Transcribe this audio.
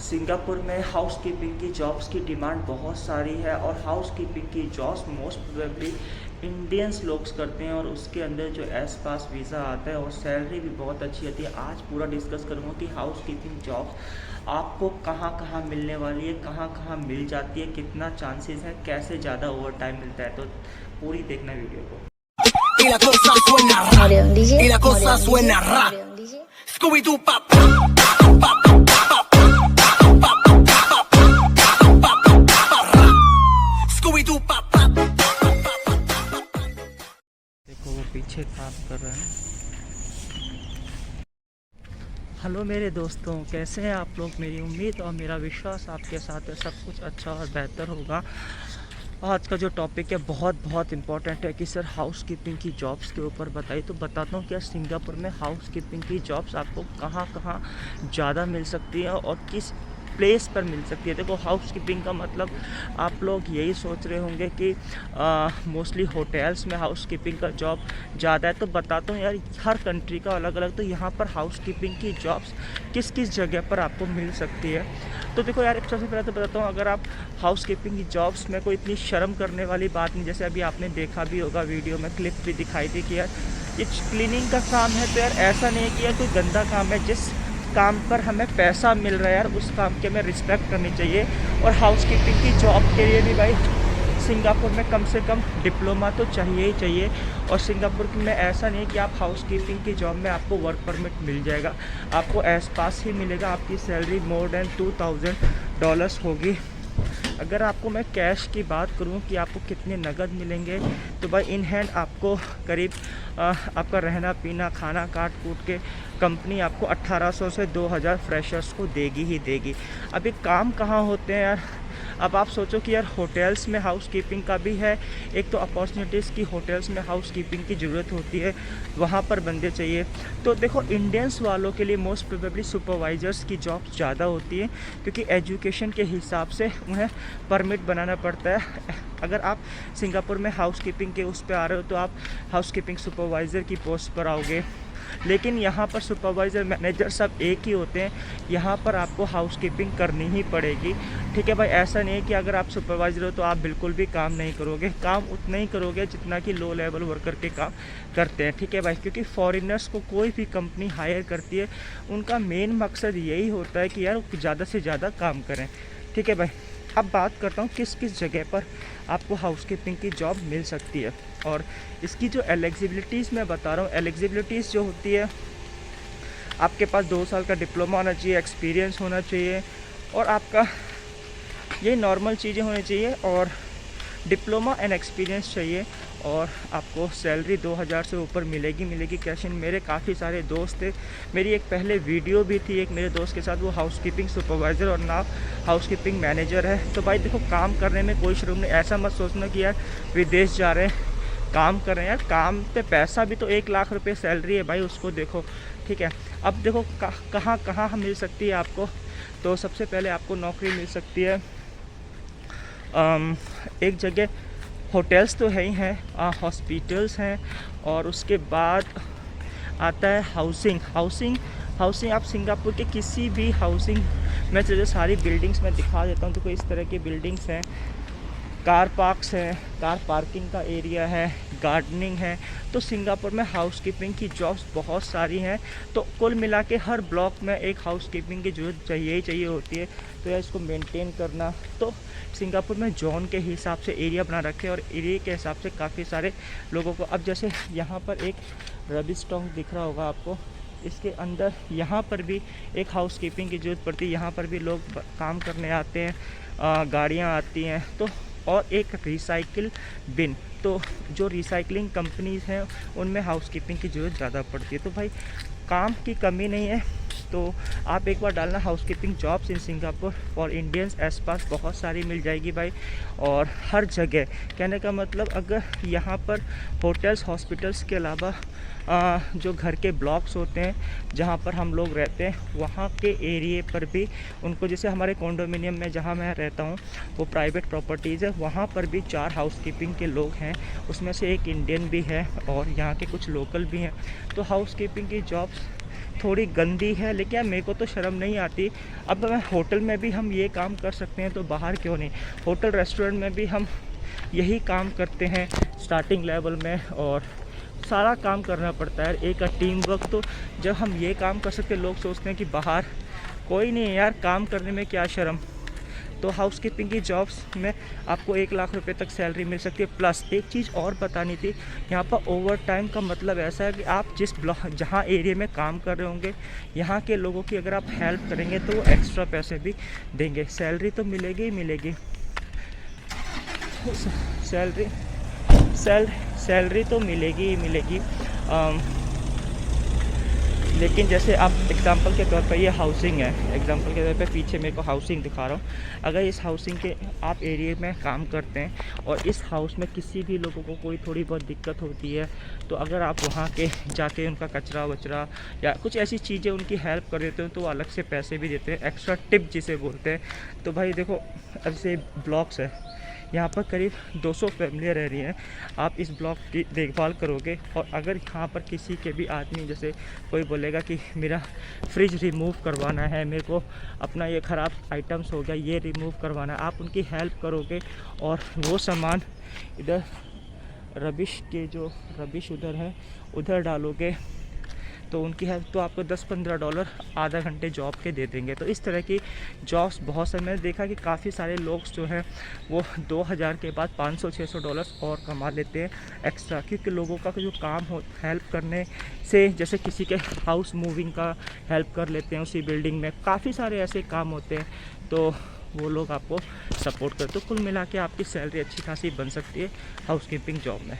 Singapore में house keeping की jobs की डिमांड बहुत सारी है और हाउस कीपिंग की जॉब्स मोस्ट प्रोबेबली इंडियंस लोग करते हैं और उसके अंदर जो एस पास वीज़ा आता है और सैलरी भी बहुत अच्छी आती है। आज पूरा डिस्कस करूँगा कि हाउस कीपिंग जॉब्स आपको कहाँ कहाँ मिलने वाली है, कहाँ कहाँ मिल जाती है, कितना चांसेस है, कैसे ज़्यादा ओवर टाइम मिलता है। तो पूरी देखना वीडियो को। Y la cosa suena ra. Y la cosa suena ra. Scooby-Doo pop. Scooby-Doo pop. देखो वो पीछे काम कर रहा है। हेलो मेरे दोस्तों, कैसे हैं आप लोग। मेरी उम्मीद और मेरा विश्वास आपके साथ है सब कुछ अच्छा और बेहतर होगा। आज का जो टॉपिक है बहुत इम्पॉर्टेंट है कि सर हाउस कीपिंग की जॉब्स के ऊपर बताइए। तो बताता हूँ कि सिंगापुर में हाउस कीपिंग की जॉब्स आपको कहाँ कहाँ ज़्यादा मिल सकती है और किस प्लेस पर मिल सकती है। देखो हाउस कीपिंग का मतलब आप लोग यही सोच रहे होंगे कि मोस्टली होटल्स में हाउस कीपिंग का जॉब ज़्यादा है। तो बताता हूँ यार, हर कंट्री का अलग अलग। तो यहाँ पर हाउस कीपिंग की जॉब्स किस किस जगह पर आपको मिल सकती है। तो देखो यार, सबसे पहले तो बताता हूँ, अगर आप हाउस कीपिंग की जॉब्स में कोई इतनी शर्म करने वाली बात नहीं। जैसे अभी आपने देखा भी होगा, वीडियो में क्लिप भी दिखाई दी कि यार ये क्लीनिंग का काम है। तो यार ऐसा नहीं है कि यार कोई गंदा काम है। जिस काम पर हमें पैसा मिल रहा है यार, उस काम की हमें रिस्पेक्ट करनी चाहिए। और हाउस कीपिंग की जॉब के लिए भी भाई सिंगापुर में कम से कम डिप्लोमा तो चाहिए ही चाहिए। और सिंगापुर में ऐसा नहीं है कि आप हाउस कीपिंग की जॉब में आपको वर्क परमिट मिल जाएगा, आपको एस पास ही मिलेगा। आपकी सैलरी मोर देन $2000 होगी। अगर आपको मैं कैश की बात करूं कि आपको कितने नगद मिलेंगे, तो भाई इन हैंड आपको करीब आपका रहना पीना खाना काट कूट के कंपनी आपको 1800 से 2000 फ्रेशर्स को देगी ही देगी। अभी काम कहाँ होते हैं यार। अब आप सोचो कि यार होटल्स में हाउस कीपिंग का भी है। एक तो अपॉर्चुनिटीज़ की होटल्स में हाउस कीपिंग की ज़रूरत होती है, वहाँ पर बंदे चाहिए। तो देखो इंडियंस वालों के लिए मोस्ट प्रोबेबली सुपरवाइज़र्स की जॉब ज़्यादा होती है, क्योंकि एजुकेशन के हिसाब से उन्हें परमिट बनाना पड़ता है। अगर आप सिंगापुर में हाउस कीपिंग के उस पर आ रहे हो तो आप हाउस कीपिंग सुपरवाइज़र की पोस्ट पर आओगे। लेकिन यहाँ पर सुपरवाइज़र मैनेजर सब एक ही होते हैं। यहाँ पर आपको हाउस कीपिंग करनी ही पड़ेगी, ठीक है भाई। ऐसा नहीं है कि अगर आप सुपरवाइज़र हो तो आप बिल्कुल भी काम नहीं करोगे। काम उतना ही करोगे जितना कि लो लेवल वर्कर के काम करते हैं, ठीक है भाई। क्योंकि फॉरेनर्स को कोई भी कंपनी हायर करती है, उनका मेन मकसद यही होता है कि यार ज़्यादा से ज़्यादा काम करें, ठीक है भाई। अब बात करता हूँ किस किस जगह पर आपको हाउस कीपिंग की जॉब मिल सकती है। और इसकी जो एलिजिबिलिटीज़ मैं बता रहा हूँ, एलिजिबिलिटीज़ जो होती है, आपके पास 2 साल का डिप्लोमा होना चाहिए, एक्सपीरियंस होना चाहिए, और आपका ये नॉर्मल चीज़ें होनी चाहिए। और डिप्लोमा एंड एक्सपीरियंस चाहिए। और आपको सैलरी 2000 से ऊपर मिलेगी कैश इन। मेरे काफ़ी सारे दोस्त थे, मेरी एक पहले वीडियो भी थी एक मेरे दोस्त के साथ, वो हाउस कीपिंग सुपरवाइज़र और नाउ हाउस कीपिंग मैनेजर है। तो भाई देखो, काम करने में कोई शर्म नहीं। ऐसा मत सोचना कि यार विदेश जा रहे हैं काम कर रहे हैं। यार काम पे पैसा भी तो 1 लाख रुपये सैलरी है भाई, उसको देखो, ठीक है। अब देखो कहाँ कहाँ मिल सकती है आपको। तो सबसे पहले आपको नौकरी मिल सकती है एक जगह, होटल्स तो है ही हैं, हॉस्पिटल्स हैं, और उसके बाद आता है हाउसिंग। आप सिंगापुर के किसी भी हाउसिंग में चलिए, सारी बिल्डिंग्स मैं दिखा देता हूँ। तो कोई इस तरह की बिल्डिंग्स हैं, कार पार्क्स हैं, कार पार्किंग का एरिया है, गार्डनिंग है। तो सिंगापुर में हाउस कीपिंग की जॉब्स बहुत सारी हैं। तो कुल मिला के हर ब्लॉक में एक हाउस कीपिंग की जरूरत चाहिए ही चाहिए होती है। तो यार इसको मेंटेन करना, तो सिंगापुर में जोन के हिसाब से एरिया बना रखे और एरिया के हिसाब से काफ़ी सारे लोगों को। अब जैसे यहाँ पर एक रबिश टॉन्ग दिख रहा होगा आपको, इसके अंदर यहाँ पर भी एक हाउस कीपिंग की ज़रूरत पड़ती है। यहाँ पर भी लोग काम करने आते हैं, गाड़ियाँ आती हैं। तो और एक रिसाइकिल बिन, तो जो रिसाइकलिंग कंपनीज़ हैं उनमें हाउस कीपिंग की ज़रूरत ज़्यादा पड़ती है। तो भाई काम की कमी नहीं है। तो आप एक बार डालना housekeeping jobs in Singapore for Indians, S pass बहुत सारी मिल जाएगी भाई। और हर जगह, कहने का मतलब अगर यहाँ पर होटल्स हॉस्पिटल्स के अलावा जो घर के ब्लॉक्स होते हैं जहाँ पर हम लोग रहते हैं, वहाँ के एरिए पर भी उनको, जैसे हमारे कॉन्डोमिनियम में जहाँ मैं रहता हूँ वो प्राइवेट प्रॉपर्टीज़ है, वहाँ पर भी 4 हाउस कीपिंग के लोग हैं। उसमें से एक इंडियन भी है और यहाँ के कुछ लोकल भी हैं। तो हाउस कीपिंग की जॉब्स थोड़ी गंदी है, लेकिन यार मेरे को तो शर्म नहीं आती। अब मैं होटल में भी हम ये काम कर सकते हैं तो बाहर क्यों नहीं। होटल रेस्टोरेंट में भी हम यही काम करते हैं स्टार्टिंग लेवल में, और सारा काम करना पड़ता है एक टीम वर्क। तो जब हम ये काम कर सकते, लोग सोचते हैं कि बाहर कोई नहीं है यार, काम करने में क्या शर्म। तो हाउसकीपिंग की जॉब्स में आपको 1 लाख रुपए तक सैलरी मिल सकती है। प्लस एक चीज़ और बतानी थी, यहाँ पर ओवर टाइम का मतलब ऐसा है कि आप जिस ब्लॉक जहाँ एरिया में काम कर रहे होंगे, यहाँ के लोगों की अगर आप हेल्प करेंगे तो वो एक्स्ट्रा पैसे भी देंगे। सैलरी तो मिलेगी ही मिलेगी, सैलरी तो मिलेगी ही मिलेगी। लेकिन जैसे आप एग्ज़ाम्पल के तौर पर ये हाउसिंग है, एग्ज़ाम्पल के तौर पे पीछे मेरे को हाउसिंग दिखा रहा हूँ। अगर इस हाउसिंग के आप एरिया में काम करते हैं और इस हाउस में किसी भी लोगों को कोई थोड़ी बहुत दिक्कत होती है, तो अगर आप वहाँ के जाके उनका कचरा वचरा या कुछ ऐसी चीज़ें उनकी हेल्प कर देते हो तो अलग से पैसे भी देते हैं, एक्स्ट्रा टिप जिसे बोलते हैं। तो भाई देखो, ऐसे ब्लॉक्स है, यहाँ पर करीब 200 फैमिलियाँ रह रही हैं। आप इस ब्लॉक की देखभाल करोगे, और अगर यहाँ पर किसी के भी आदमी, जैसे कोई बोलेगा कि मेरा फ्रिज रिमूव करवाना है, मेरे को अपना ये ख़राब आइटम्स हो गया ये रिमूव करवाना है, आप उनकी हेल्प करोगे और वो सामान इधर रबिश उधर है उधर डालोगे, तो उनकी हेल्प तो आपको $10-15 आधा घंटे जॉब के दे देंगे। तो इस तरह की जॉब्स बहुत सारे, मैंने देखा कि काफ़ी सारे लोग जो हैं वो 2000 के बाद $500-600 और कमा लेते हैं एक्स्ट्रा, क्योंकि लोगों का जो काम हो हेल्प करने से, जैसे किसी के हाउस मूविंग का हेल्प कर लेते हैं उसी बिल्डिंग में, काफ़ी सारे ऐसे काम होते हैं, तो वो लोग आपको सपोर्ट करते। तो कुल मिला के आपकी सैलरी अच्छी खासी बन सकती है हाउसकीपिंग जॉब में।